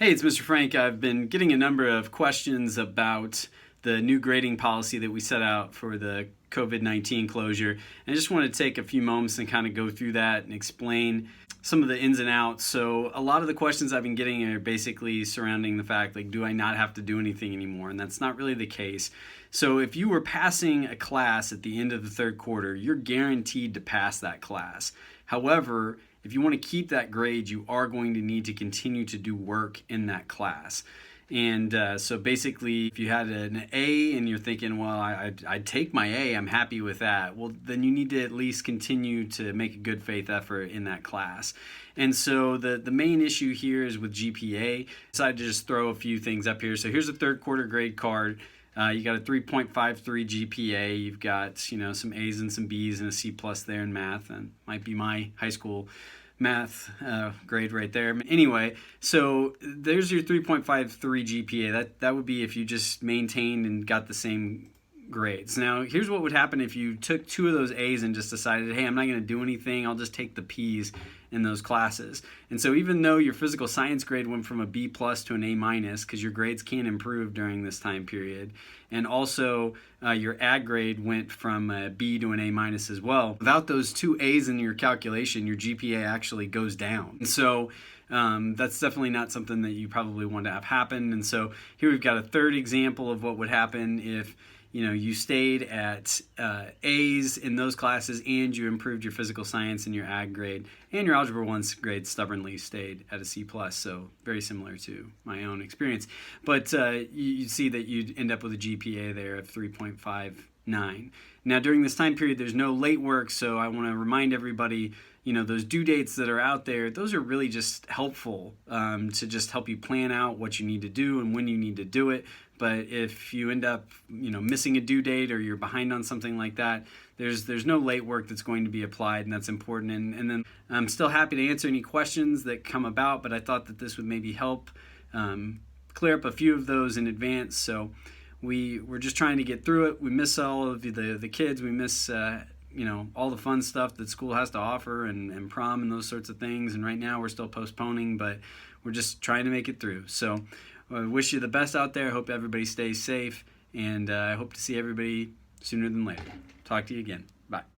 Hey, it's Mr. Frank. I've been getting a number of questions about the new grading policy that we set out for the COVID-19 closure. And I just want to take a few moments and kind of go through that and explain some of the ins and outs. So a lot of the questions I've been getting are basically surrounding the fact, like, do I not have to do anything anymore? And that's not really the case. So if you were passing a class at the end of the third quarter, you're guaranteed to pass that class. However, if you want to keep that grade, you are going to need to continue to do work in that class. And so basically, if you had an A and you're thinking, well, I'd take my A, I'm happy with that, well, then you need to at least continue to make a good faith effort in that class. And so the main issue here is with GPA. I decided to just throw a few things up here. So here's a third quarter grade card. You got a 3.53 GPA. You've got, some A's and some B's and a C plus there in math, and might be my high school math grade right there. Anyway, so there's your 3.53 GPA. That would be if you just maintained and got the same grades. Now, here's what would happen if you took two of those A's and just decided, hey, I'm not going to do anything. I'll just take the P's in those classes. And so even though your physical science grade went from a B plus to an A minus, because your grades can improve during this time period, and also your ag grade went from a B to an A minus as well, without those two A's in your calculation, your GPA actually goes down. And so that's definitely not something that you probably want to have happen. And so here we've got a third example of what would happen if you stayed at A's in those classes and you improved your physical science and your ag grade, and your algebra 1 grade stubbornly stayed at a C+, so very similar to my own experience. But you see that you'd end up with a GPA there of 3.59. Now, during this time period, there's no late work, so I want to remind everybody, those due dates that are out there, those are really just helpful to just help you plan out what you need to do and when you need to do it. But if you end up, missing a due date or you're behind on something like that, there's no late work that's going to be applied, and that's important. And then I'm still happy to answer any questions that come about, but I thought that this would maybe help clear up a few of those in advance. So we're just trying to get through it. We miss all of the kids. We miss all the fun stuff that school has to offer and prom and those sorts of things. And right now we're still postponing, but we're just trying to make it through. So I wish you the best out there. I hope everybody stays safe, and I hope to see everybody sooner than later. Talk to you again. Bye.